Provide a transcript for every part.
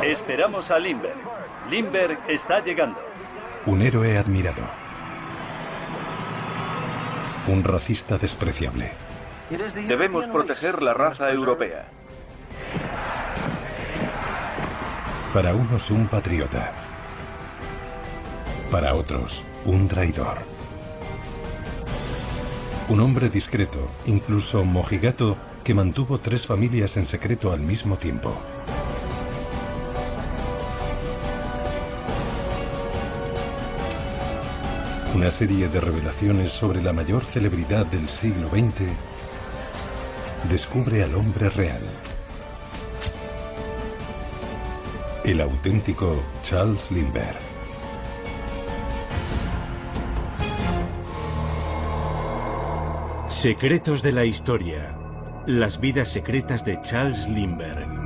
Esperamos a Lindbergh. Lindbergh está llegando. Un héroe admirado. Un racista despreciable. Debemos proteger la raza europea. Para unos un patriota. Para otros, un traidor. Un hombre discreto, incluso mojigato, que mantuvo 3 familias en secreto al mismo tiempo. Una serie de revelaciones sobre la mayor celebridad del siglo XX descubre al hombre real. El auténtico Charles Lindbergh. Secretos de la historia. Las vidas secretas de Charles Lindbergh.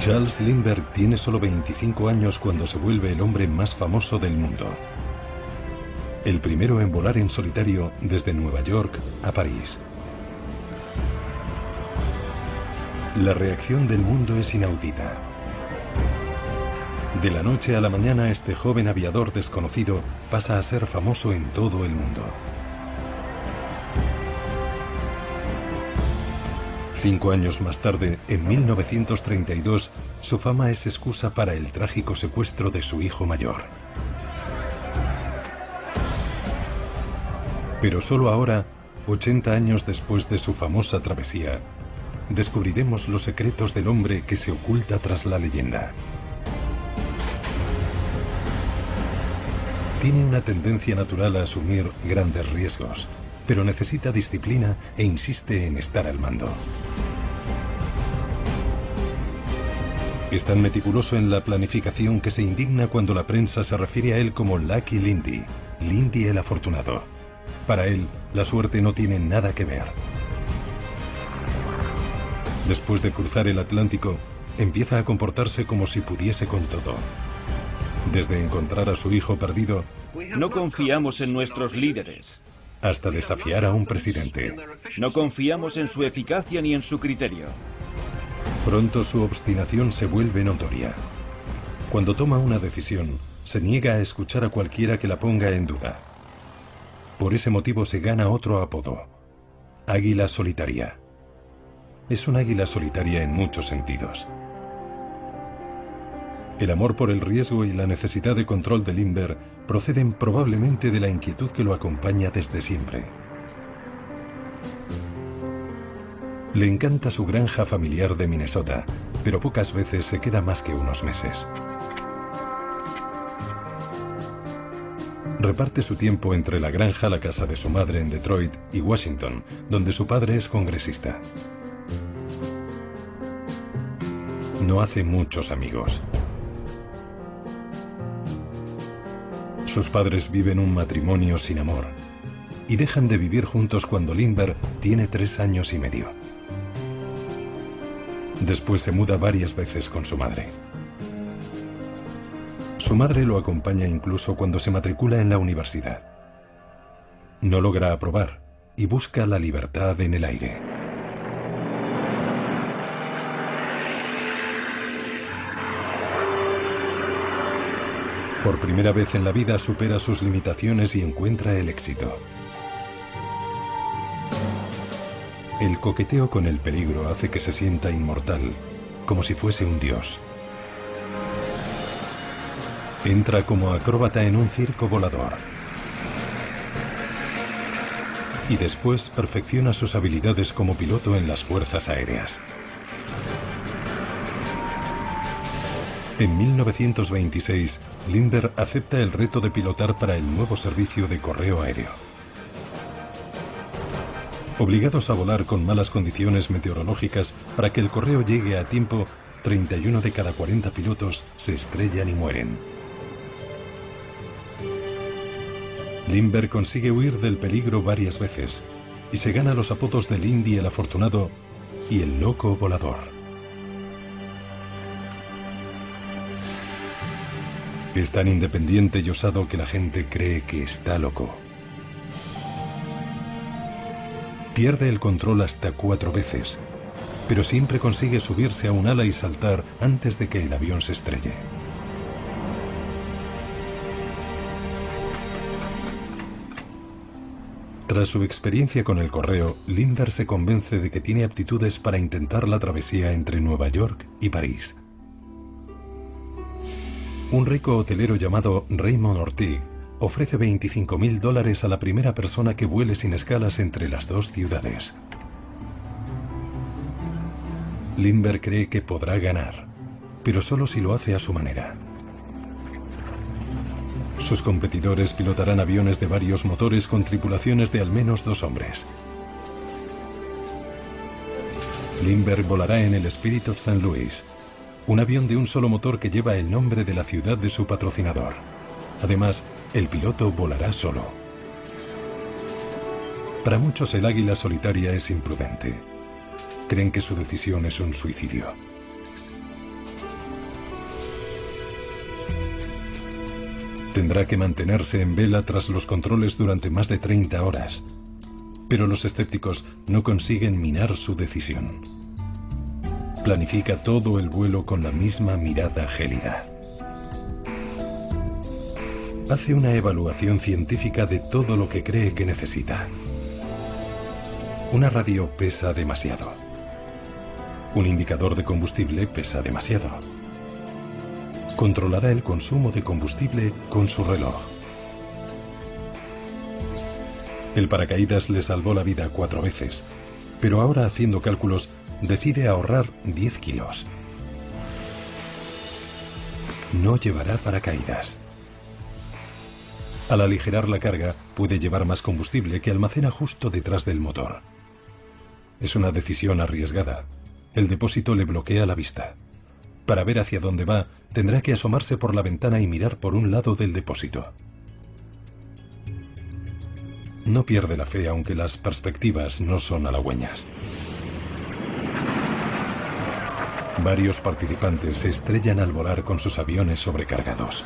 Charles Lindbergh tiene solo 25 años cuando se vuelve el hombre más famoso del mundo. El primero en volar en solitario desde Nueva York a París. La reacción del mundo es inaudita. De la noche a la mañana, este joven aviador desconocido pasa a ser famoso en todo el mundo. 5 años más tarde, en 1932, su fama es excusa para el trágico secuestro de su hijo mayor. Pero solo ahora, 80 años después de su famosa travesía, descubriremos los secretos del hombre que se oculta tras la leyenda. Tiene una tendencia natural a asumir grandes riesgos, pero necesita disciplina e insiste en estar al mando. Es tan meticuloso en la planificación que se indigna cuando la prensa se refiere a él como Lucky Lindy, Lindy el afortunado. Para él, la suerte no tiene nada que ver. Después de cruzar el Atlántico, empieza a comportarse como si pudiese con todo. Desde encontrar a su hijo perdido, No confiamos en nuestros líderes. hasta desafiar a un presidente. No confiamos en su eficacia ni en su criterio. Pronto su obstinación se vuelve notoria. Cuando toma una decisión, se niega a escuchar a cualquiera que la ponga en duda. Por ese motivo se gana otro apodo: Águila Solitaria. Es un águila solitaria en muchos sentidos. El amor por el riesgo y la necesidad de control de Lindbergh proceden probablemente de la inquietud que lo acompaña desde siempre. Le encanta su granja familiar de Minnesota, pero pocas veces se queda más que unos meses. Reparte su tiempo entre la granja, la casa de su madre en Detroit y Washington, donde su padre es congresista. No hace muchos amigos. Sus padres viven un matrimonio sin amor y dejan de vivir juntos cuando Lindbergh tiene 3 años y medio. Después se muda varias veces con su madre. Su madre lo acompaña incluso cuando se matricula en la universidad. No logra aprobar y busca la libertad en el aire. Por primera vez en la vida supera sus limitaciones y encuentra el éxito. El coqueteo con el peligro hace que se sienta inmortal, como si fuese un dios. Entra como acróbata en un circo volador. Y después perfecciona sus habilidades como piloto en las fuerzas aéreas. En 1926, Lindbergh acepta el reto de pilotar para el nuevo servicio de correo aéreo. Obligados a volar con malas condiciones meteorológicas para que el correo llegue a tiempo, 31 de cada 40 pilotos se estrellan y mueren. Lindbergh consigue huir del peligro varias veces, y se gana los apodos del Indy el Afortunado y el Loco Volador. Es tan independiente y osado que la gente cree que está loco. Pierde el control hasta 4 veces, pero siempre consigue subirse a un ala y saltar antes de que el avión se estrelle. Tras su experiencia con el correo, Lindbergh se convence de que tiene aptitudes para intentar la travesía entre Nueva York y París. Un rico hotelero llamado Raymond Ortiz ofrece $25.000 a la primera persona que vuele sin escalas entre las dos ciudades. Lindbergh cree que podrá ganar, pero solo si lo hace a su manera. Sus competidores pilotarán aviones de varios motores con tripulaciones de al menos 2 hombres. Lindbergh volará en el Spirit of St. Louis, un avión de un solo motor que lleva el nombre de la ciudad de su patrocinador. Además, el piloto volará solo. Para muchos el águila solitaria es imprudente. Creen que su decisión es un suicidio. Tendrá que mantenerse en vela tras los controles durante más de 30 horas, pero los escépticos no consiguen minar su decisión. Planifica todo el vuelo con la misma mirada gélida. Hace una evaluación científica de todo lo que cree que necesita. Una radio pesa demasiado. Un indicador de combustible pesa demasiado. Controlará el consumo de combustible con su reloj. El paracaídas le salvó la vida 4 veces, pero ahora, haciendo cálculos, decide ahorrar 10 kilos. No llevará paracaídas. Al aligerar la carga, puede llevar más combustible que almacena justo detrás del motor. Es una decisión arriesgada. El depósito le bloquea la vista. Para ver hacia dónde va, tendrá que asomarse por la ventana y mirar por un lado del depósito. No pierde la fe, aunque las perspectivas no son halagüeñas. Varios participantes se estrellan al volar con sus aviones sobrecargados.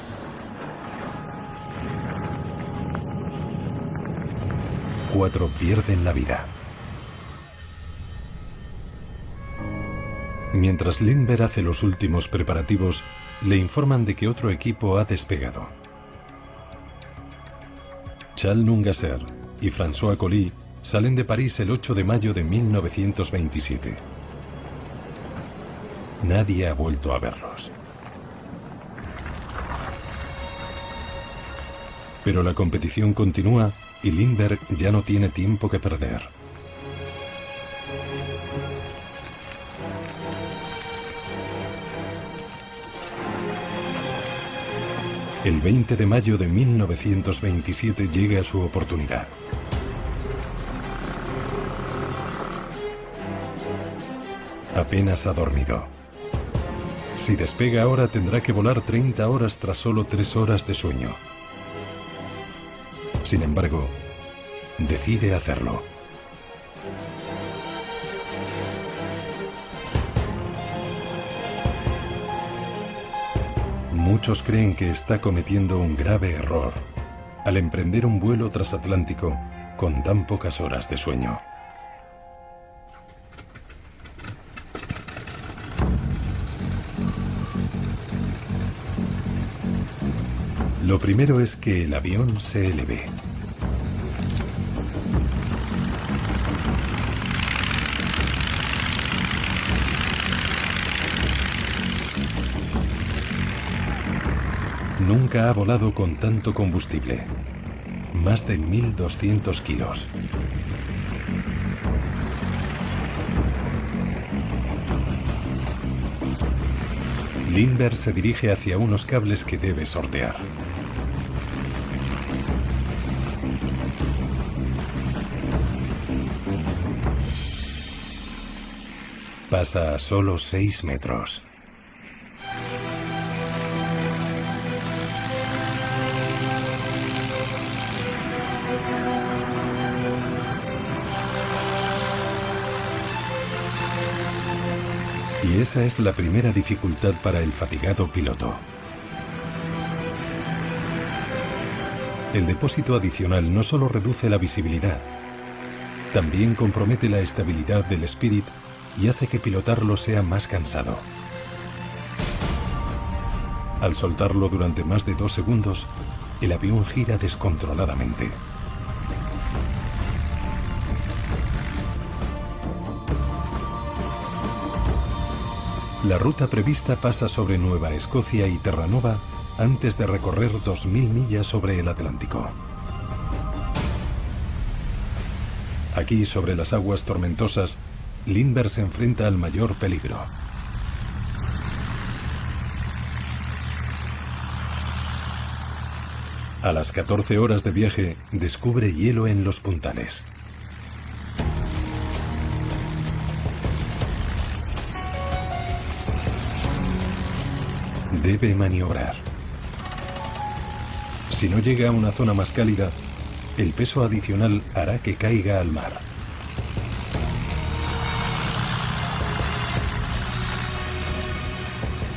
Cuatro pierden la vida. Mientras Lindbergh hace los últimos preparativos, le informan de que otro equipo ha despegado. Charles Nungasser y François Colly salen de París el 8 de mayo de 1927. Nadie ha vuelto a verlos. Pero la competición continúa y Lindbergh ya no tiene tiempo que perder. El 20 de mayo de 1927 llega su oportunidad. Apenas ha dormido. Si despega ahora tendrá que volar 30 horas tras solo 3 horas de sueño. Sin embargo, decide hacerlo. Muchos creen que está cometiendo un grave error al emprender un vuelo transatlántico con tan pocas horas de sueño. Lo primero es que el avión se eleve. Nunca ha volado con tanto combustible. Más de 1.200 kilos. Lindbergh se dirige hacia unos cables que debe sortear. Pasa a solo 6 metros. Y esa es la primera dificultad para el fatigado piloto. El depósito adicional no solo reduce la visibilidad, también compromete la estabilidad del Spirit y hace que pilotarlo sea más cansado. Al soltarlo durante más de 2 segundos, el avión gira descontroladamente. La ruta prevista pasa sobre Nueva Escocia y Terranova antes de recorrer 2000 millas sobre el Atlántico. Aquí, sobre las aguas tormentosas, Lindbergh se enfrenta al mayor peligro. A las 14 horas de viaje, descubre hielo en los puntales. Debe maniobrar. Si no llega a una zona más cálida, el peso adicional hará que caiga al mar.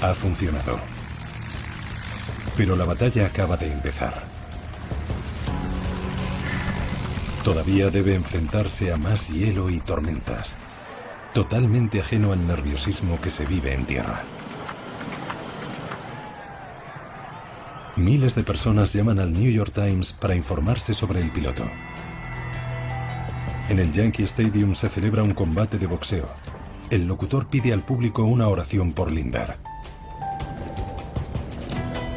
Ha funcionado. Pero la batalla acaba de empezar. Todavía debe enfrentarse a más hielo y tormentas, totalmente ajeno al nerviosismo que se vive en tierra. Miles de personas llaman al New York Times para informarse sobre el piloto. En el Yankee Stadium se celebra un combate de boxeo. El locutor pide al público una oración por Lindbergh.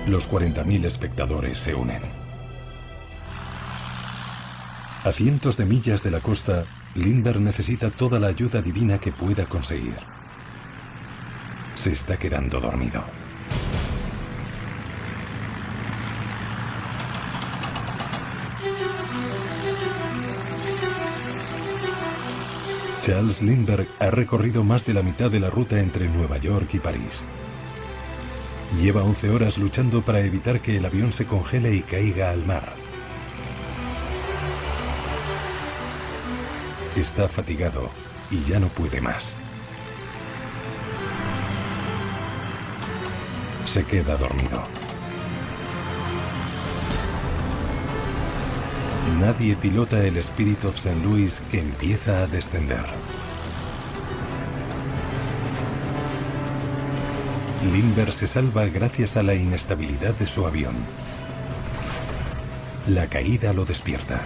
Los 40.000 espectadores se unen. A cientos de millas de la costa, Lindbergh necesita toda la ayuda divina que pueda conseguir. Se está quedando dormido. Charles Lindbergh ha recorrido más de la mitad de la ruta entre Nueva York y París. Lleva 11 horas luchando para evitar que el avión se congele y caiga al mar. Está fatigado y ya no puede más. Se queda dormido. Nadie pilota el Spirit of St. Louis, que empieza a descender. Lindbergh se salva gracias a la inestabilidad de su avión. La caída lo despierta.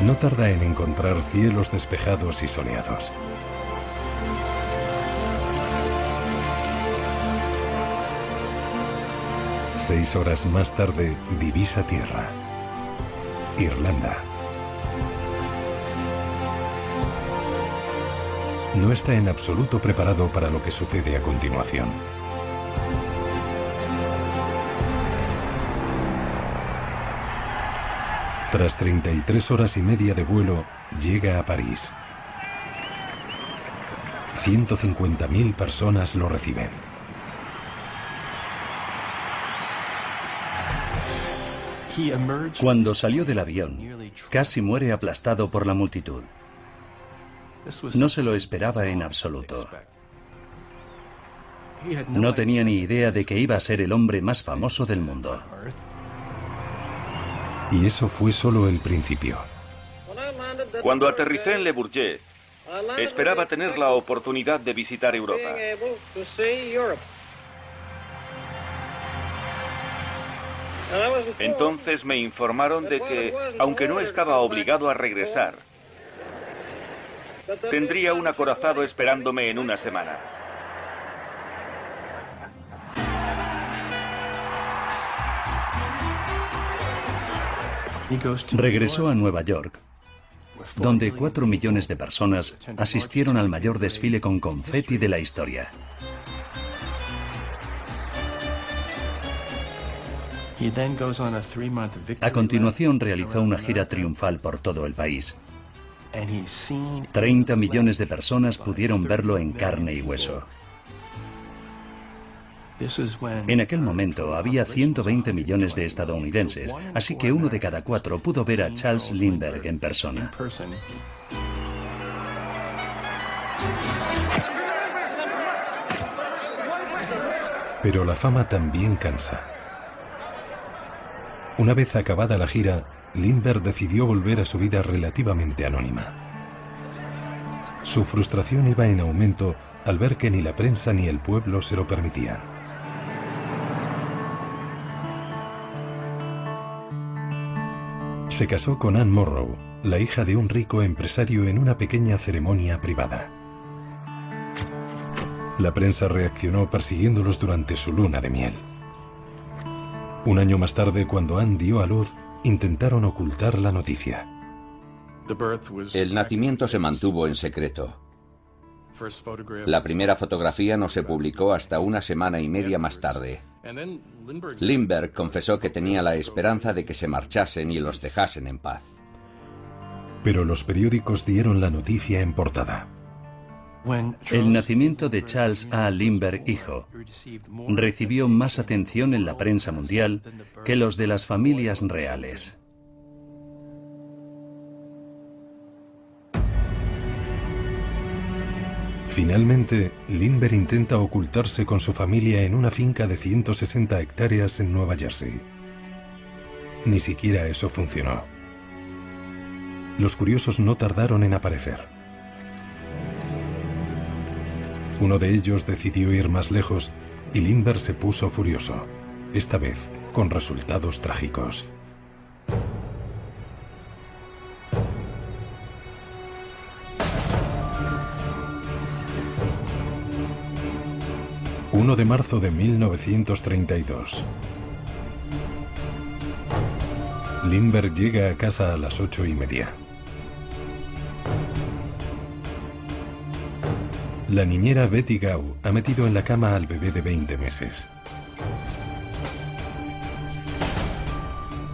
No tarda en encontrar cielos despejados y soleados. Seis horas más tarde, divisa tierra. Irlanda. No está en absoluto preparado para lo que sucede a continuación. Tras 33 horas y media de vuelo, llega a París. 150.000 personas lo reciben. Cuando salió del avión, casi muere aplastado por la multitud. No se lo esperaba en absoluto. No tenía ni idea de que iba a ser el hombre más famoso del mundo. Y eso fue solo el principio. Cuando aterricé en Le Bourget, esperaba tener la oportunidad de visitar Europa. Entonces me informaron de que, aunque no estaba obligado a regresar, tendría un acorazado esperándome en una semana. Regresó a Nueva York, donde 4 millones de personas asistieron al mayor desfile con confeti de la historia. A continuación realizó una gira triunfal por todo el país. 30 millones de personas pudieron verlo en carne y hueso. En aquel momento había 120 millones de estadounidenses, así que 1 de cada 4 pudo ver a Charles Lindbergh en persona. Pero la fama también cansa. Una vez acabada la gira, Lindbergh decidió volver a su vida relativamente anónima. Su frustración iba en aumento al ver que ni la prensa ni el pueblo se lo permitían. Se casó con Anne Morrow, la hija de un rico empresario, en una pequeña ceremonia privada. La prensa reaccionó persiguiéndolos durante su luna de miel. Un año más tarde, cuando Anne dio a luz, intentaron ocultar la noticia. El nacimiento se mantuvo en secreto. La primera fotografía no se publicó hasta 1 semana y media más tarde. Lindbergh confesó que tenía la esperanza de que se marchasen y los dejasen en paz. Pero los periódicos dieron la noticia en portada. El nacimiento de Charles A. Lindbergh, hijo, recibió más atención en la prensa mundial que los de las familias reales. Finalmente, Lindbergh intenta ocultarse con su familia en una finca de 160 hectáreas en Nueva Jersey. Ni siquiera eso funcionó. Los curiosos no tardaron en aparecer. Uno de ellos decidió ir más lejos y Lindbergh se puso furioso, esta vez con resultados trágicos. El 1 de marzo de 1932. Lindbergh llega a casa a las 8:30. La niñera Betty Gau ha metido en la cama al bebé de 20 meses.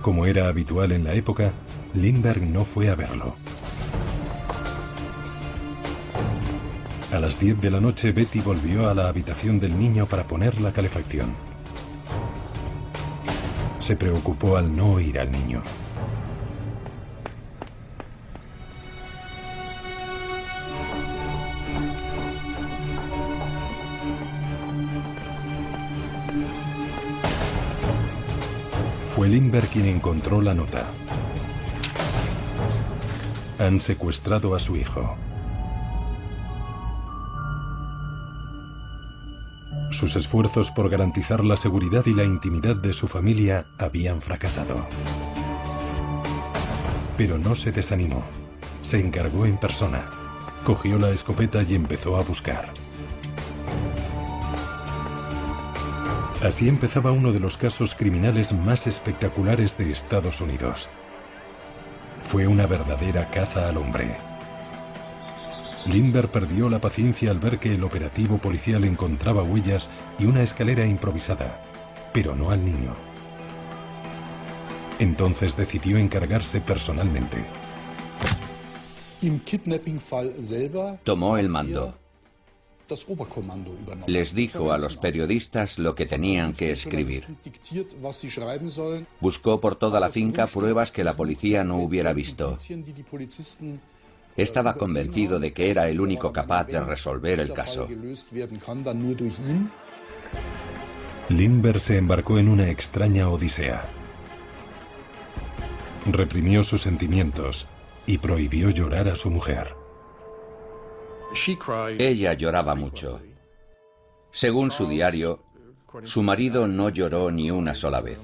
Como era habitual en la época, Lindbergh no fue a verlo. A las 10 de la noche, Betty volvió a la habitación del niño para poner la calefacción. Se preocupó al no oír al niño. Fue Lindbergh quien encontró la nota. Han secuestrado a su hijo. Sus esfuerzos por garantizar la seguridad y la intimidad de su familia habían fracasado. Pero no se desanimó. Se encargó en persona. Cogió la escopeta y empezó a buscar. Así empezaba uno de los casos criminales más espectaculares de Estados Unidos. Fue una verdadera caza al hombre. Lindbergh perdió la paciencia al ver que el operativo policial encontraba huellas y una escalera improvisada, pero no al niño. Entonces decidió encargarse personalmente. Tomó el mando. Les dijo a los periodistas lo que tenían que escribir. Buscó por toda la finca pruebas que la policía no hubiera visto. Estaba convencido de que era el único capaz de resolver el caso. Lindbergh se embarcó en una extraña odisea. Reprimió sus sentimientos y prohibió llorar a su mujer. Ella lloraba mucho. Según su diario, su marido no lloró ni una sola vez.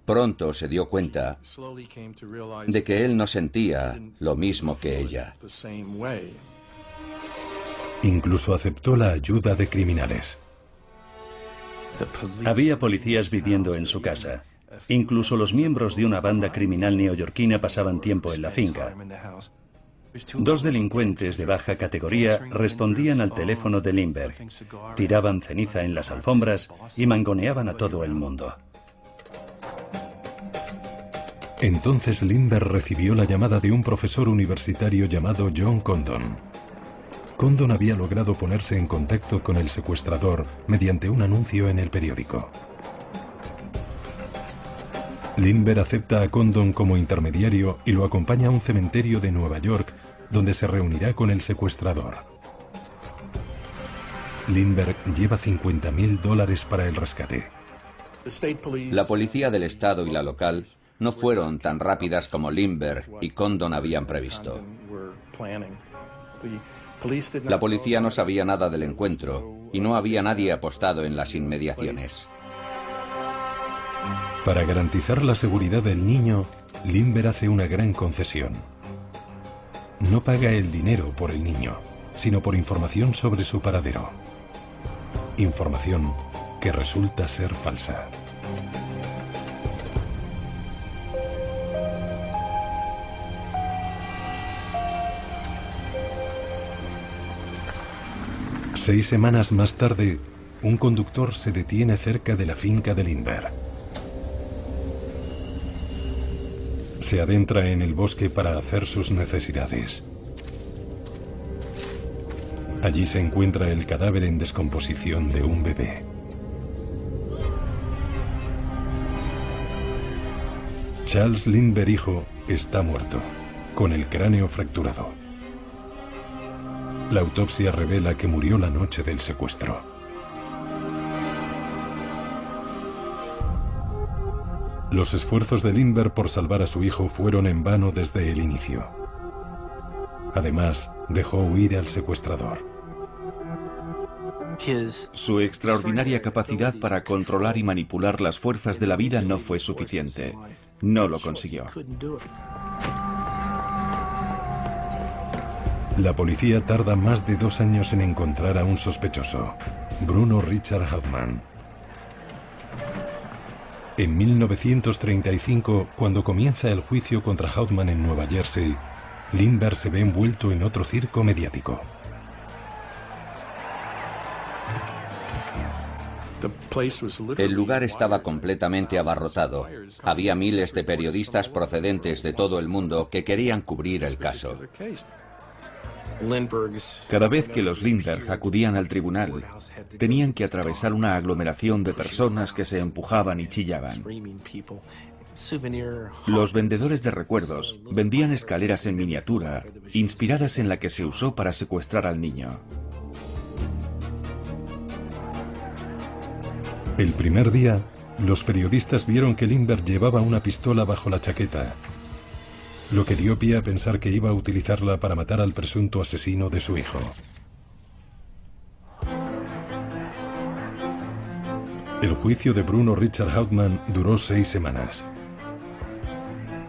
Pronto se dio cuenta de que él no sentía lo mismo que ella. Incluso aceptó la ayuda de criminales. Había policías viviendo en su casa. Incluso los miembros de una banda criminal neoyorquina pasaban tiempo en la finca. 2 delincuentes de baja categoría respondían al teléfono de Lindbergh, tiraban ceniza en las alfombras y mangoneaban a todo el mundo. Entonces Lindbergh recibió la llamada de un profesor universitario llamado John Condon. Condon había logrado ponerse en contacto con el secuestrador mediante un anuncio en el periódico. Lindbergh acepta a Condon como intermediario y lo acompaña a un cementerio de Nueva York, donde se reunirá con el secuestrador. Lindbergh lleva $50.000 para el rescate. La policía del estado y la local no fueron tan rápidas como Lindbergh y Condon habían previsto. La policía no sabía nada del encuentro y no había nadie apostado en las inmediaciones. Para garantizar la seguridad del niño, Lindbergh hace una gran concesión. No paga el dinero por el niño, sino por información sobre su paradero. Información que resulta ser falsa. Seis semanas más tarde, un conductor se detiene cerca de la finca de Lindbergh. Se adentra en el bosque para hacer sus necesidades. Allí se encuentra el cadáver en descomposición de un bebé. Charles Lindbergh hijo está muerto, con el cráneo fracturado. La autopsia revela que murió la noche del secuestro. Los esfuerzos de Lindbergh por salvar a su hijo fueron en vano desde el inicio. Además, dejó huir al secuestrador. Su extraordinaria capacidad para controlar y manipular las fuerzas de la vida no fue suficiente. No lo consiguió. La policía tarda más de 2 años en encontrar a un sospechoso, Bruno Richard Hauptmann. En 1935, cuando comienza el juicio contra Hauptmann en Nueva Jersey, Lindbergh se ve envuelto en otro circo mediático. El lugar estaba completamente abarrotado. Había miles de periodistas procedentes de todo el mundo que querían cubrir el caso. Cada vez que los Lindbergh acudían al tribunal, tenían que atravesar una aglomeración de personas que se empujaban y chillaban. Los vendedores de recuerdos vendían escaleras en miniatura, inspiradas en la que se usó para secuestrar al niño. El primer día, los periodistas vieron que Lindbergh llevaba una pistola bajo la chaqueta, lo que dio pie a pensar que iba a utilizarla para matar al presunto asesino de su hijo. El juicio de Bruno Richard Hauptmann duró 6 semanas.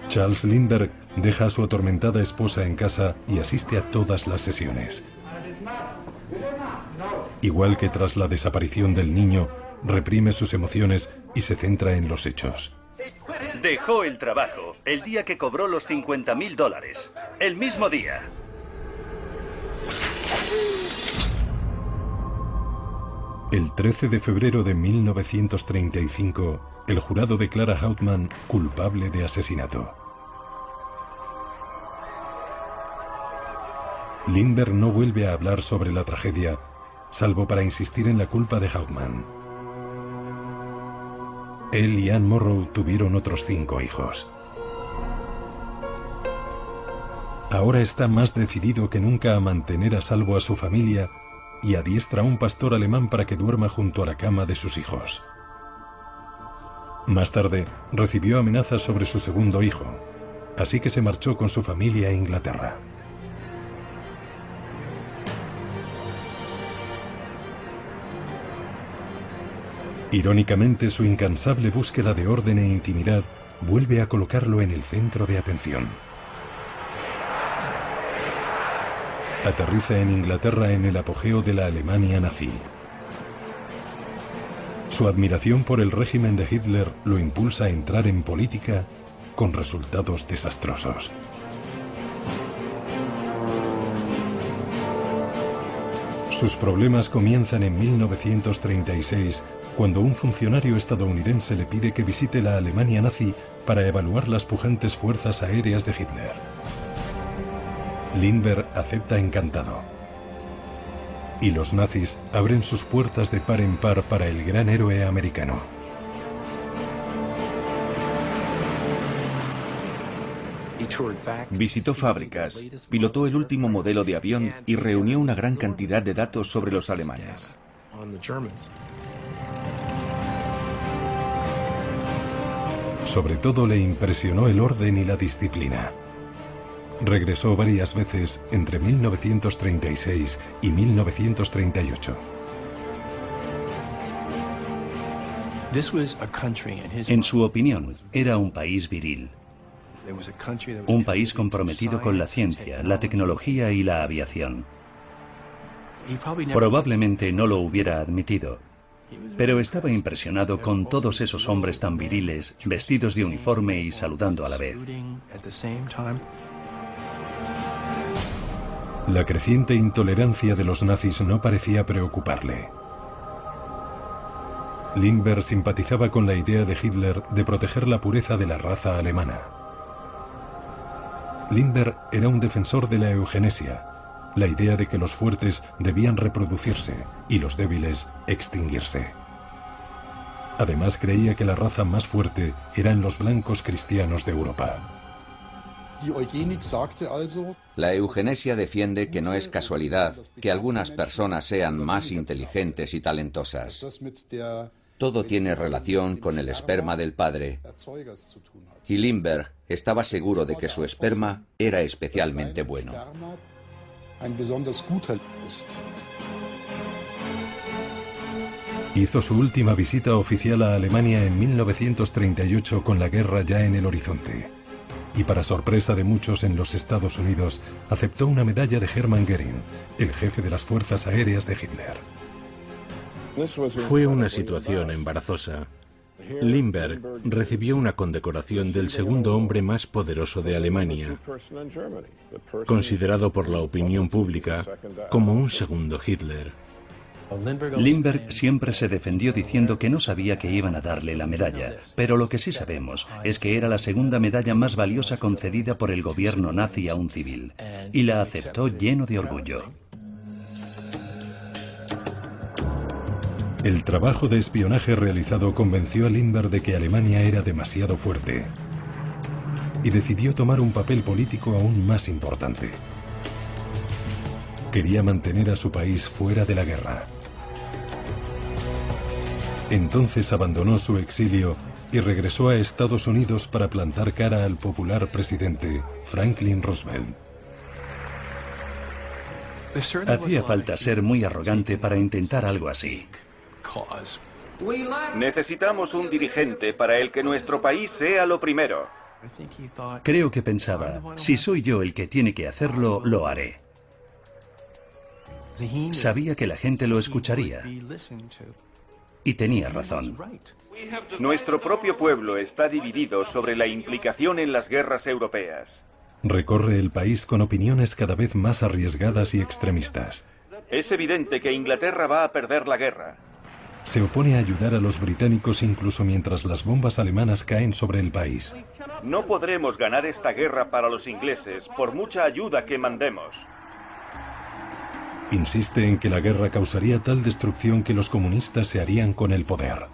Charles Lindbergh deja a su atormentada esposa en casa y asiste a todas las sesiones. Igual que tras la desaparición del niño, reprime sus emociones y se centra en los hechos. Dejó el trabajo el día que cobró los $50.000. El mismo día. El 13 de febrero de 1935, el jurado declara a Hauptmann culpable de asesinato. Lindbergh no vuelve a hablar sobre la tragedia, salvo para insistir en la culpa de Hauptmann. Él y Anne Morrow tuvieron otros 5 hijos. Ahora está más decidido que nunca a mantener a salvo a su familia y adiestra a un pastor alemán para que duerma junto a la cama de sus hijos. Más tarde, recibió amenazas sobre su segundo hijo, así que se marchó con su familia a Inglaterra. Irónicamente, su incansable búsqueda de orden e intimidad vuelve a colocarlo en el centro de atención. Aterriza en Inglaterra en el apogeo de la Alemania nazi. Su admiración por el régimen de Hitler lo impulsa a entrar en política con resultados desastrosos. Sus problemas comienzan en 1936, cuando un funcionario estadounidense le pide que visite la Alemania nazi para evaluar las pujantes fuerzas aéreas de Hitler. Lindbergh acepta encantado. Y los nazis abren sus puertas de par en par para el gran héroe americano. Visitó fábricas, pilotó el último modelo de avión y reunió una gran cantidad de datos sobre los alemanes. Sobre todo le impresionó el orden y la disciplina. Regresó varias veces entre 1936 y 1938. En su opinión, era un país viril. Un país comprometido con la ciencia, la tecnología y la aviación. Probablemente no lo hubiera admitido, pero estaba impresionado con todos esos hombres tan viriles, vestidos de uniforme y saludando a la vez. La creciente intolerancia de los nazis no parecía preocuparle. Lindbergh simpatizaba con la idea de Hitler de proteger la pureza de la raza alemana. Lindbergh era un defensor de la eugenesia, la idea de que los fuertes debían reproducirse y los débiles extinguirse. Además creía que la raza más fuerte eran los blancos cristianos de Europa. La eugenesia defiende que no es casualidad que algunas personas sean más inteligentes y talentosas. Todo tiene relación con el esperma del padre. Y Lindbergh estaba seguro de que su esperma era especialmente bueno. Hizo su última visita oficial a Alemania en 1938 con la guerra ya en el horizonte. Y para sorpresa de muchos en los Estados Unidos, aceptó una medalla de Hermann Göring, el jefe de las fuerzas aéreas de Hitler. Fue una situación embarazosa. Lindbergh recibió una condecoración del segundo hombre más poderoso de Alemania, considerado por la opinión pública como un segundo Hitler. Lindbergh siempre se defendió diciendo que no sabía que iban a darle la medalla, pero lo que sí sabemos es que era la segunda medalla más valiosa concedida por el gobierno nazi a un civil, y la aceptó lleno de orgullo. El trabajo de espionaje realizado convenció a Lindbergh de que Alemania era demasiado fuerte y decidió tomar un papel político aún más importante. Quería mantener a su país fuera de la guerra. Entonces abandonó su exilio y regresó a Estados Unidos para plantar cara al popular presidente Franklin Roosevelt. Hacía falta ser muy arrogante para intentar algo así. Necesitamos un dirigente para el que nuestro país sea lo primero. Creo que pensaba, si soy yo el que tiene que hacerlo, lo haré. Sabía que la gente lo escucharía. Y tenía razón. Nuestro propio pueblo está dividido sobre la implicación en las guerras europeas. Recorre el país con opiniones cada vez más arriesgadas y extremistas. Es evidente que Inglaterra va a perder la guerra. Se opone a ayudar a los británicos incluso mientras las bombas alemanas caen sobre el país. No podremos ganar esta guerra para los ingleses por mucha ayuda que mandemos. Insiste en que la guerra causaría tal destrucción que los comunistas se harían con el poder.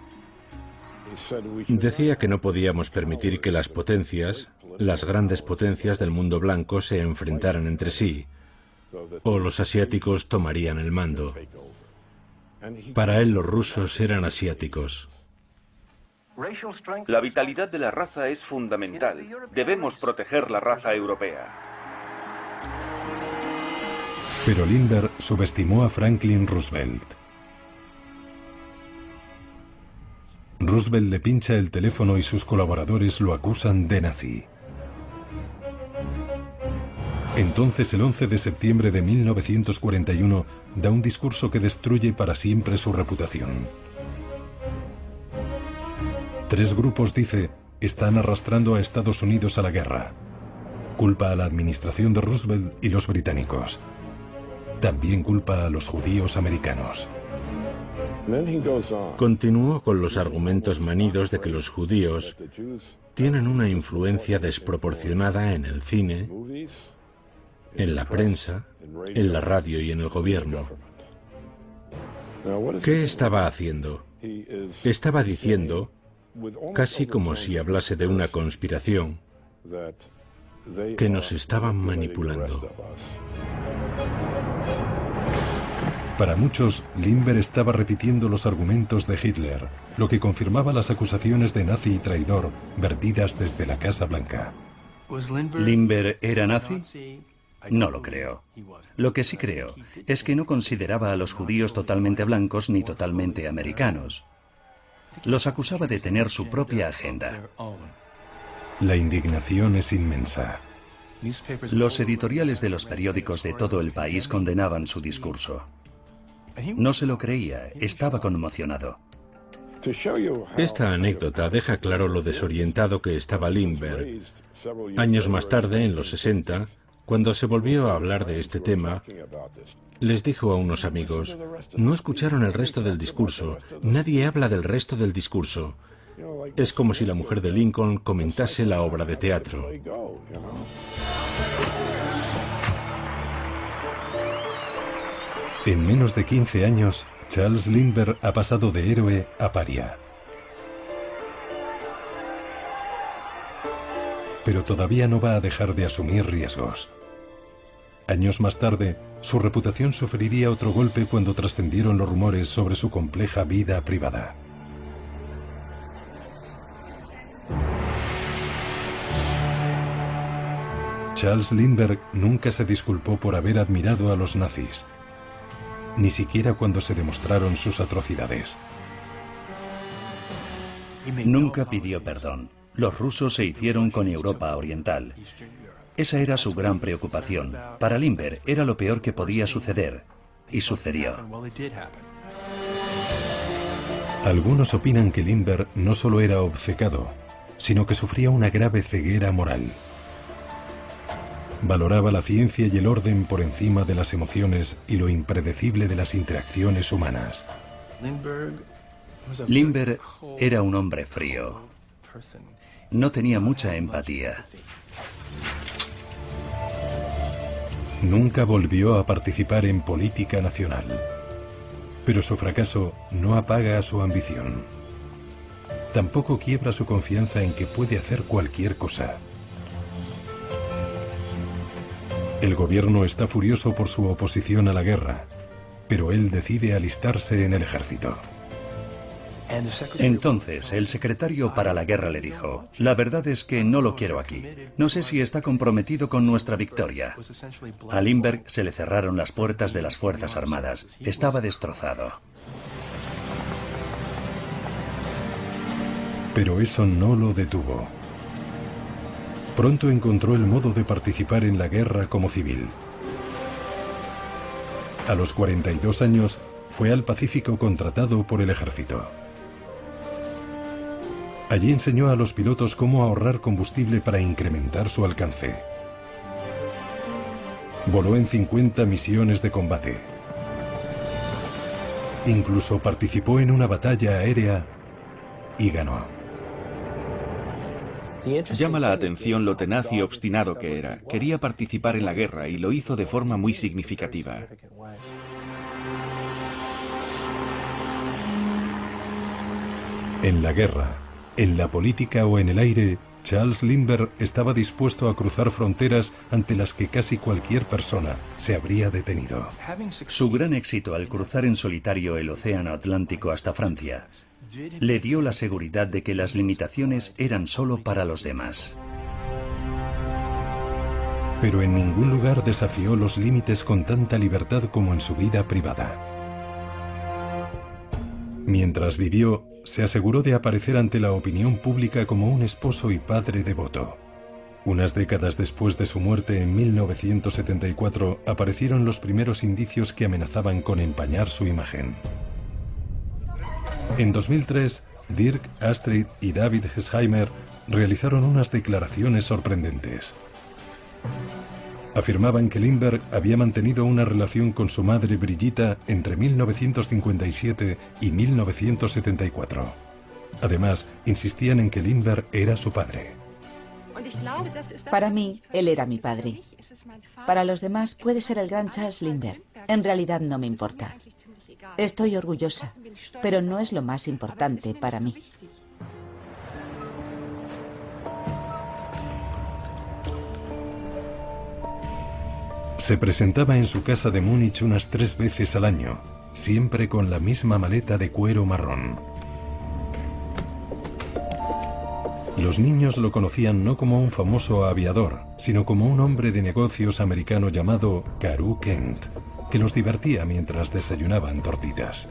Decía que no podíamos permitir que las potencias, las grandes potencias del mundo blanco, se enfrentaran entre sí, o los asiáticos tomarían el mando. Para él los rusos eran asiáticos. La vitalidad de la raza es fundamental. Debemos proteger la raza europea. Pero Lindbergh subestimó a Franklin Roosevelt. Roosevelt le pincha el teléfono y sus colaboradores lo acusan de nazi. Entonces, el 11 de septiembre de 1941, da un discurso que destruye para siempre su reputación. 3 grupos, dice, están arrastrando a Estados Unidos a la guerra. Culpa a la administración de Roosevelt y los británicos. También culpa a los judíos americanos. Continuó con los argumentos manidos de que los judíos tienen una influencia desproporcionada en el cine, en la prensa, en la radio y en el gobierno. ¿Qué estaba haciendo? Estaba diciendo, casi como si hablase de una conspiración, que nos estaban manipulando. Para muchos, Lindbergh estaba repitiendo los argumentos de Hitler, lo que confirmaba las acusaciones de nazi y traidor vertidas desde la Casa Blanca. ¿Lindbergh era nazi? No lo creo. Lo que sí creo es que no consideraba a los judíos totalmente blancos ni totalmente americanos. Los acusaba de tener su propia agenda. La indignación es inmensa. Los editoriales de los periódicos de todo el país condenaban su discurso. No se lo creía, estaba conmocionado. Esta anécdota deja claro lo desorientado que estaba Lindbergh. Años más tarde, en los 60, cuando se volvió a hablar de este tema, les dijo a unos amigos, no escucharon el resto del discurso, nadie habla del resto del discurso. Es como si la mujer de Lincoln comentase la obra de teatro. En menos de 15 años, Charles Lindbergh ha pasado de héroe a paria. Pero todavía no va a dejar de asumir riesgos. Años más tarde, su reputación sufriría otro golpe cuando trascendieron los rumores sobre su compleja vida privada. Charles Lindbergh nunca se disculpó por haber admirado a los nazis, ni siquiera cuando se demostraron sus atrocidades. Nunca pidió perdón. Los rusos se hicieron con Europa Oriental. Esa era su gran preocupación. Para Lindbergh era lo peor que podía suceder, y sucedió. Algunos opinan que Lindbergh no solo era obcecado, sino que sufría una grave ceguera moral. Valoraba la ciencia y el orden por encima de las emociones y lo impredecible de las interacciones humanas. Lindbergh era un hombre frío. No tenía mucha empatía. Nunca volvió a participar en política nacional. Pero su fracaso no apaga su ambición. Tampoco quiebra su confianza en que puede hacer cualquier cosa. El gobierno está furioso por su oposición a la guerra, pero él decide alistarse en el ejército. Entonces, el secretario para la guerra le dijo, la verdad es que no lo quiero aquí. No sé si está comprometido con nuestra victoria. A Lindbergh se le cerraron las puertas de las Fuerzas Armadas. Estaba destrozado. Pero eso no lo detuvo. Pronto encontró el modo de participar en la guerra como civil. A los 42 años, fue al Pacífico contratado por el ejército. Allí enseñó a los pilotos cómo ahorrar combustible para incrementar su alcance. Voló en 50 misiones de combate. Incluso participó en una batalla aérea y ganó. Llama la atención lo tenaz y obstinado que era. Quería participar en la guerra y lo hizo de forma muy significativa. En la guerra, en la política o en el aire, Charles Lindbergh estaba dispuesto a cruzar fronteras ante las que casi cualquier persona se habría detenido. Su gran éxito al cruzar en solitario el océano Atlántico hasta Francia le dio la seguridad de que las limitaciones eran solo para los demás. Pero en ningún lugar desafió los límites con tanta libertad como en su vida privada. Mientras vivió, se aseguró de aparecer ante la opinión pública como un esposo y padre devoto. Unas décadas después de su muerte, en 1974, aparecieron los primeros indicios que amenazaban con empañar su imagen. En 2003, Dirk, Astrid y David Hesheimer realizaron unas declaraciones sorprendentes. Afirmaban que Lindbergh había mantenido una relación con su madre Brigitta entre 1957 y 1974. Además, insistían en que Lindbergh era su padre. Para mí, él era mi padre. Para los demás puede ser el gran Charles Lindbergh. En realidad no me importa. Estoy orgullosa, pero no es lo más importante para mí. Se presentaba en su casa de Múnich unas 3 veces al año, siempre con la misma maleta de cuero marrón. Los niños lo conocían no como un famoso aviador, sino como un hombre de negocios americano llamado Karu Kent, que los divertía mientras desayunaban tortitas.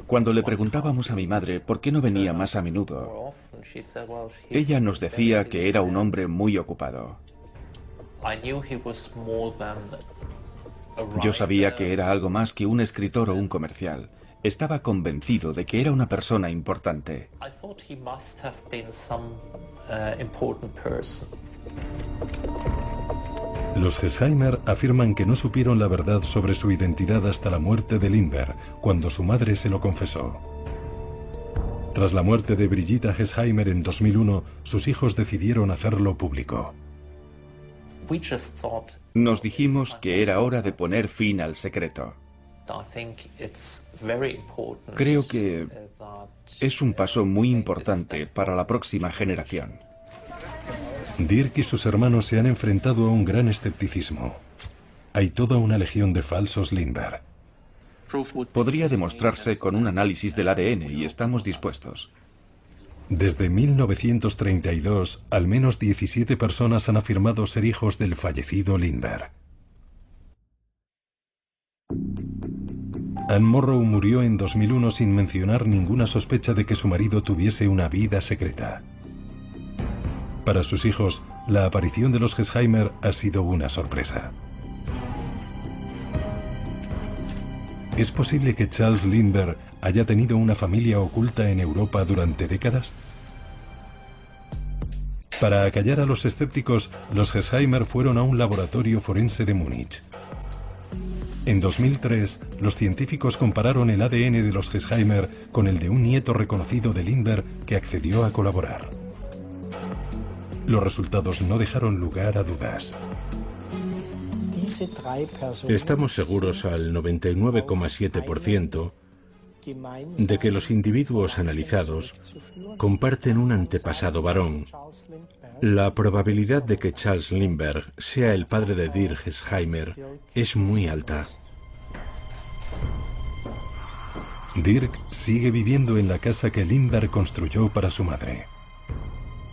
Cuando le preguntábamos a mi madre por qué no venía más a menudo, ella nos decía que era un hombre muy ocupado. Yo sabía que era algo más que un escritor o un comercial. Estaba convencido de que era una persona importante. Los Gesheimer afirman que no supieron la verdad sobre su identidad hasta la muerte de Lindbergh, cuando su madre se lo confesó. Tras la muerte de Brigitta Gesheimer en 2001, sus hijos decidieron hacerlo público. Nos dijimos que era hora de poner fin al secreto. Creo que es un paso muy importante para la próxima generación. Dirk y sus hermanos se han enfrentado a un gran escepticismo. Hay toda una legión de falsos Lindbergh. Podría demostrarse con un análisis del ADN y estamos dispuestos. Desde 1932, al menos 17 personas han afirmado ser hijos del fallecido Lindbergh. Anne Morrow murió en 2001 sin mencionar ninguna sospecha de que su marido tuviese una vida secreta. Para sus hijos, la aparición de los Gesheimer ha sido una sorpresa. ¿Es posible que Charles Lindbergh haya tenido una familia oculta en Europa durante décadas? Para acallar a los escépticos, los Gesheimer fueron a un laboratorio forense de Múnich. En 2003, los científicos compararon el ADN de los Gesheimer con el de un nieto reconocido de Lindbergh que accedió a colaborar. Los resultados no dejaron lugar a dudas. Estamos seguros al 99,7% de que los individuos analizados comparten un antepasado varón. La probabilidad de que Charles Lindbergh sea el padre de Dirk Gesheimer es muy alta. Dirk sigue viviendo en la casa que Lindbergh construyó para su madre.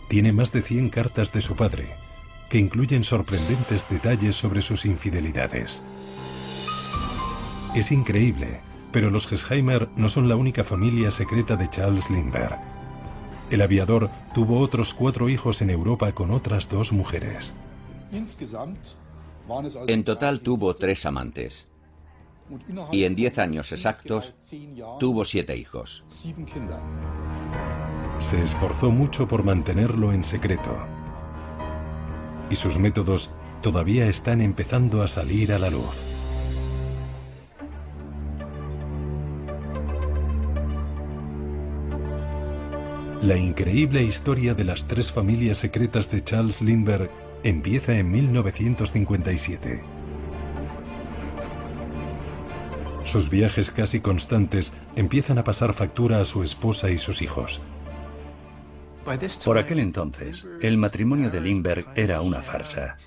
Tiene más de 100 cartas de su padre, que incluyen sorprendentes detalles sobre sus infidelidades. Es increíble, pero los Gesheimer no son la única familia secreta de Charles Lindbergh. El aviador tuvo otros 4 hijos en Europa con otras 2 mujeres. En total tuvo 3 amantes. Y en 10 años exactos, tuvo 7 hijos. Se esforzó mucho por mantenerlo en secreto. Y sus métodos todavía están empezando a salir a la luz. La increíble historia de las 3 familias secretas de Charles Lindbergh empieza en 1957. Sus viajes casi constantes empiezan a pasar factura a su esposa y sus hijos. Por aquel entonces, el matrimonio de Lindbergh era una farsa.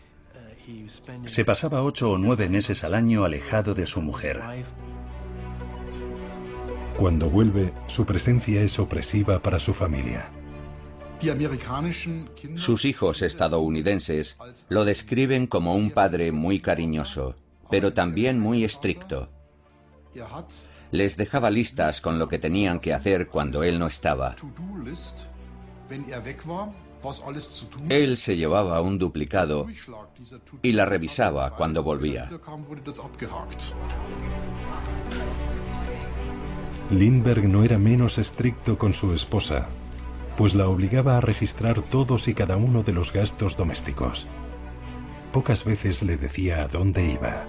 Se pasaba 8 o 9 meses al año alejado de su mujer. Cuando vuelve, su presencia es opresiva para su familia. Sus hijos estadounidenses lo describen como un padre muy cariñoso, pero también muy estricto. Les dejaba listas con lo que tenían que hacer cuando él no estaba. Él se llevaba un duplicado y la revisaba cuando volvía. Lindbergh no era menos estricto con su esposa, pues la obligaba a registrar todos y cada uno de los gastos domésticos. Pocas veces le decía a dónde iba.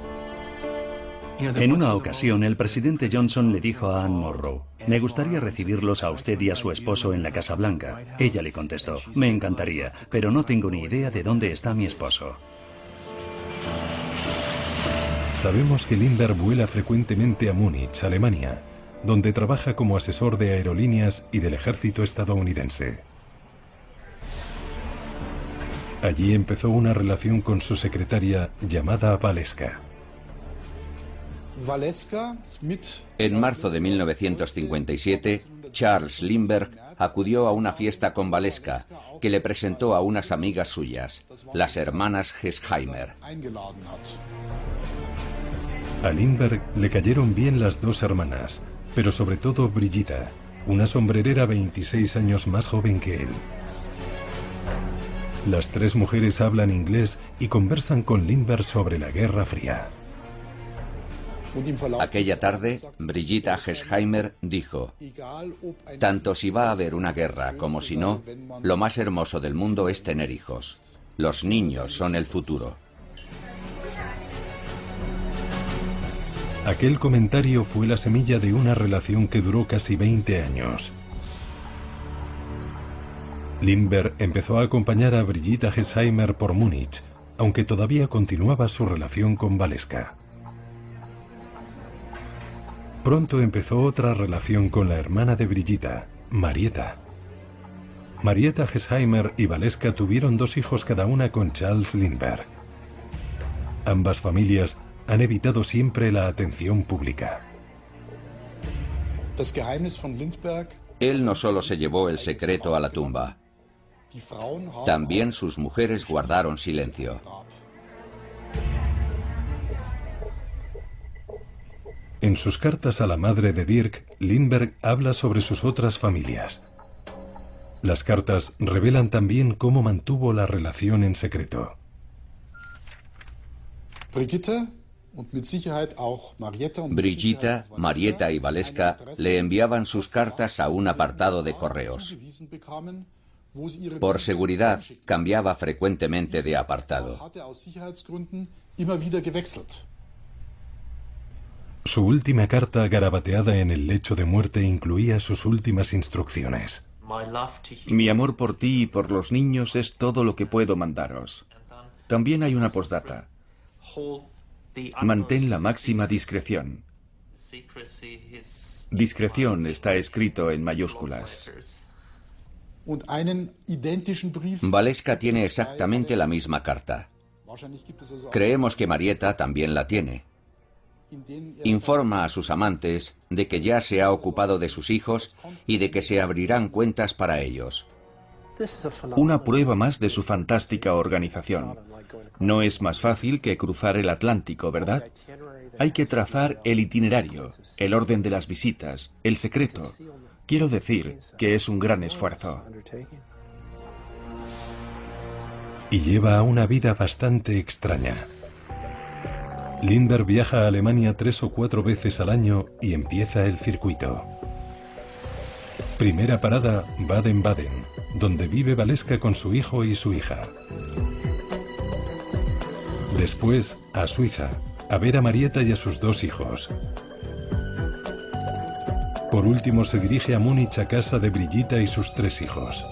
En una ocasión, el presidente Johnson le dijo a Anne Morrow: «Me gustaría recibirlos a usted y a su esposo en la Casa Blanca». Ella le contestó: «Me encantaría, pero no tengo ni idea de dónde está mi esposo». Sabemos que Lindbergh vuela frecuentemente a Múnich, Alemania, donde trabaja como asesor de aerolíneas y del ejército estadounidense. Allí empezó una relación con su secretaria llamada Valeska. En marzo de 1957, Charles Lindbergh acudió a una fiesta con Valeska, que le presentó a unas amigas suyas, las hermanas Gesheimer. A Lindbergh le cayeron bien las dos hermanas, pero sobre todo Brigitta, una sombrerera 26 años más joven que él. Las tres mujeres hablan inglés y conversan con Lindbergh sobre la Guerra Fría. Aquella tarde, Brigitta Gesheimer dijo: tanto si va a haber una guerra como si no, lo más hermoso del mundo es tener hijos. Los niños son el futuro. Aquel comentario fue la semilla de una relación que duró casi 20 años. Lindbergh empezó a acompañar a Brigitta Gesheimer por Múnich, aunque todavía continuaba su relación con Valeska. Pronto empezó otra relación con la hermana de Brigitta, Marietta. Marietta Gesheimer y Valeska tuvieron 2 hijos cada una con Charles Lindbergh. Ambas familias han evitado siempre la atención pública. Él no solo se llevó el secreto a la tumba, también sus mujeres guardaron silencio. En sus cartas a la madre de Dirk, Lindbergh habla sobre sus otras familias. Las cartas revelan también cómo mantuvo la relación en secreto. Brigitta, Marietta y Valeska le enviaban sus cartas a un apartado de correos. Por seguridad, cambiaba frecuentemente de apartado. Su última carta garabateada en el lecho de muerte incluía sus últimas instrucciones. Mi amor por ti y por los niños es todo lo que puedo mandaros. También hay una postdata. Mantén la máxima discreción. Discreción está escrito en mayúsculas. Valeska tiene exactamente la misma carta. Creemos que Marietta también la tiene. Informa a sus amantes de que ya se ha ocupado de sus hijos y de que se abrirán cuentas para ellos. Una prueba más de su fantástica organización. No es más fácil que cruzar el Atlántico, ¿verdad? Hay que trazar el itinerario, el orden de las visitas, el secreto. Quiero decir que es un gran esfuerzo. Y lleva una vida bastante extraña. Lindbergh viaja a Alemania 3 o 4 veces al año y empieza el circuito. Primera parada, Baden-Baden, donde vive Valeska con su hijo y su hija. Después, a Suiza, a ver a Marietta y a sus 2 hijos. Por último, se dirige a Múnich a casa de Brigitta y sus 3 hijos.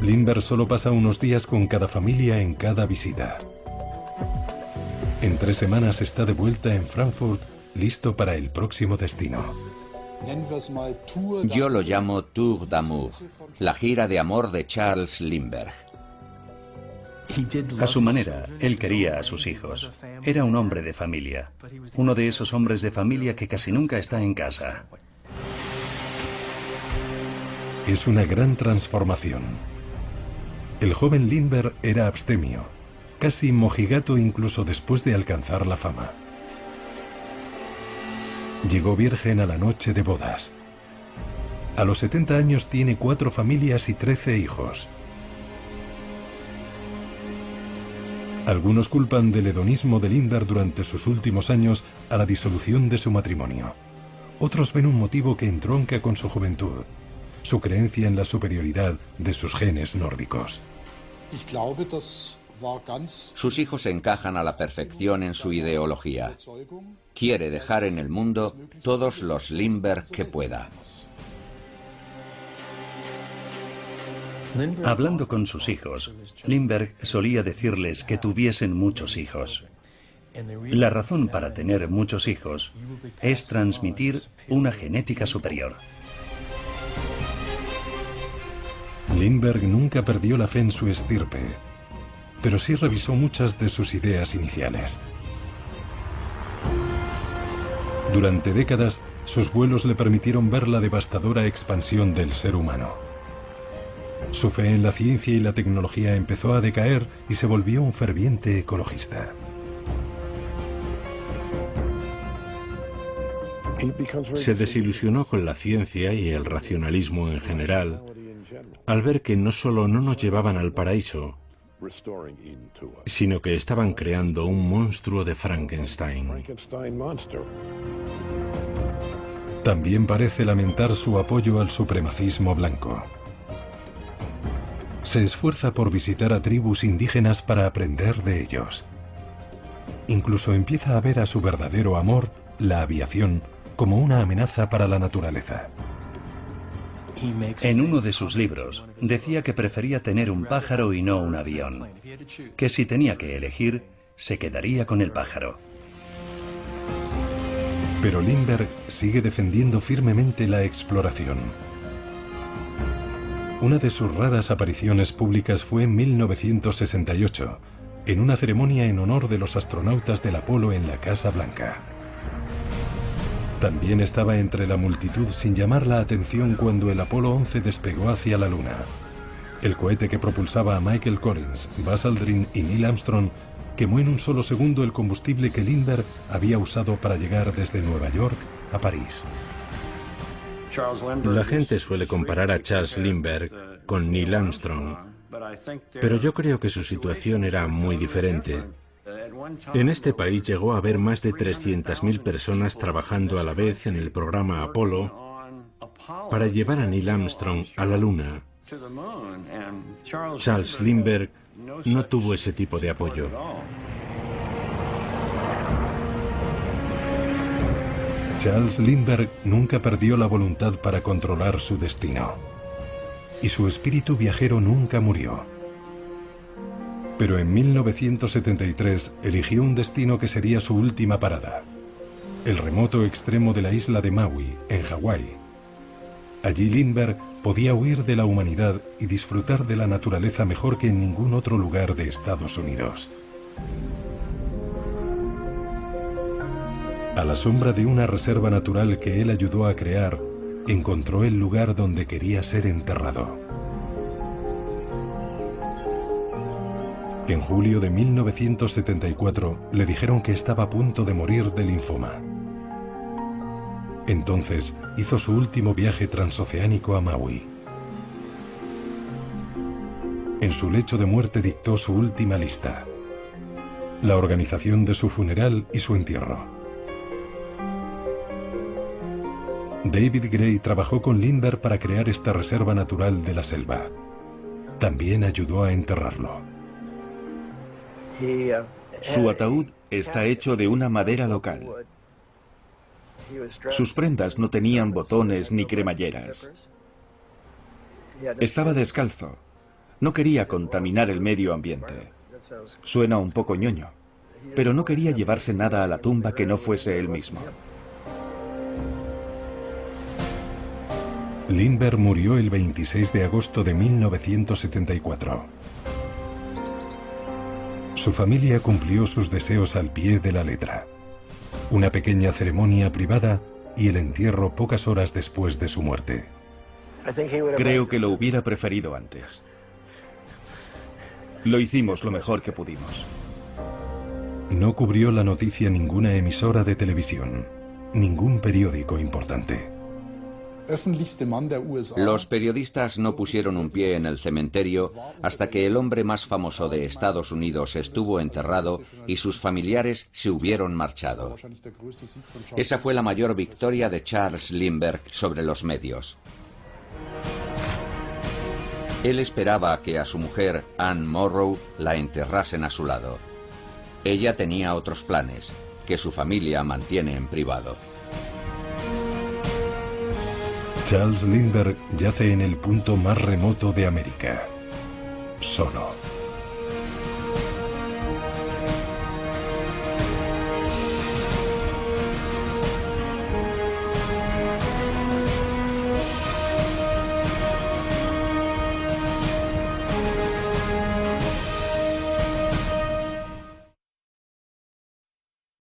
Lindbergh solo pasa unos días con cada familia en cada visita. En 3 semanas está de vuelta en Frankfurt, listo para el próximo destino. Yo lo llamo Tour d'Amour, la gira de amor de Charles Lindbergh. A su manera, él quería a sus hijos. Era un hombre de familia. Uno de esos hombres de familia que casi nunca está en casa. Es una gran transformación. El joven Lindbergh era abstemio, casi mojigato incluso después de alcanzar la fama. Llegó virgen a la noche de bodas. A los 70 años tiene 4 familias y 13 hijos. Algunos culpan del hedonismo de Lindbergh durante sus últimos años a la disolución de su matrimonio. Otros ven un motivo que entronca con su juventud, su creencia en la superioridad de sus genes nórdicos. Sus hijos encajan a la perfección en su ideología. Quiere dejar en el mundo todos los Lindbergh que pueda. Hablando con sus hijos, Lindbergh solía decirles que tuviesen muchos hijos. La razón para tener muchos hijos es transmitir una genética superior. Lindbergh nunca perdió la fe en su estirpe, pero sí revisó muchas de sus ideas iniciales. Durante décadas, sus vuelos le permitieron ver la devastadora expansión del ser humano. Su fe en la ciencia y la tecnología empezó a decaer y se volvió un ferviente ecologista. Se desilusionó con la ciencia y el racionalismo en general al ver que no solo no nos llevaban al paraíso, sino que estaban creando un monstruo de Frankenstein. También parece lamentar su apoyo al supremacismo blanco. Se esfuerza por visitar a tribus indígenas para aprender de ellos. Incluso empieza a ver a su verdadero amor, la aviación, como una amenaza para la naturaleza. En uno de sus libros decía que prefería tener un pájaro y no un avión, que si tenía que elegir, se quedaría con el pájaro. Pero Lindbergh sigue defendiendo firmemente la exploración. Una de sus raras apariciones públicas fue en 1968, en una ceremonia en honor de los astronautas del Apolo en la Casa Blanca. También estaba entre la multitud sin llamar la atención cuando el Apolo 11 despegó hacia la Luna. El cohete que propulsaba a Michael Collins, Buzz Aldrin y Neil Armstrong quemó en un solo segundo el combustible que Lindbergh había usado para llegar desde Nueva York a París. La gente suele comparar a Charles Lindbergh con Neil Armstrong, pero yo creo que su situación era muy diferente. En este país llegó a haber más de 300.000 personas trabajando a la vez en el programa Apolo para llevar a Neil Armstrong a la Luna. Charles Lindbergh no tuvo ese tipo de apoyo. Charles Lindbergh nunca perdió la voluntad para controlar su destino. Y su espíritu viajero nunca murió. Pero en 1973 eligió un destino que sería su última parada: el remoto extremo de la isla de Maui, en Hawái. Allí Lindbergh podía huir de la humanidad y disfrutar de la naturaleza mejor que en ningún otro lugar de Estados Unidos. A la sombra de una reserva natural que él ayudó a crear, encontró el lugar donde quería ser enterrado. En julio de 1974 le dijeron que estaba a punto de morir de linfoma. Entonces hizo su último viaje transoceánico a Maui. En su lecho de muerte dictó su última lista: la organización de su funeral y su entierro. David Gray trabajó con Lindbergh para crear esta reserva natural de la selva. También ayudó a enterrarlo. Su ataúd está hecho de una madera local. Sus prendas no tenían botones ni cremalleras. Estaba descalzo. No quería contaminar el medio ambiente. Suena un poco ñoño, pero no quería llevarse nada a la tumba que no fuese él mismo. Lindbergh murió el 26 de agosto de 1974. Su familia cumplió sus deseos al pie de la letra. Una pequeña ceremonia privada y el entierro pocas horas después de su muerte. Creo que lo hubiera preferido antes. Lo hicimos lo mejor que pudimos. No cubrió la noticia ninguna emisora de televisión, ningún periódico importante. Los periodistas no pusieron un pie en el cementerio hasta que el hombre más famoso de Estados Unidos estuvo enterrado y sus familiares se hubieron marchado. Esa fue la mayor victoria de Charles Lindbergh sobre los medios. Él esperaba que a su mujer, Anne Morrow, la enterrasen a su lado. Ella tenía otros planes, que su familia mantiene en privado. Charles Lindbergh yace en el punto más remoto de América, solo.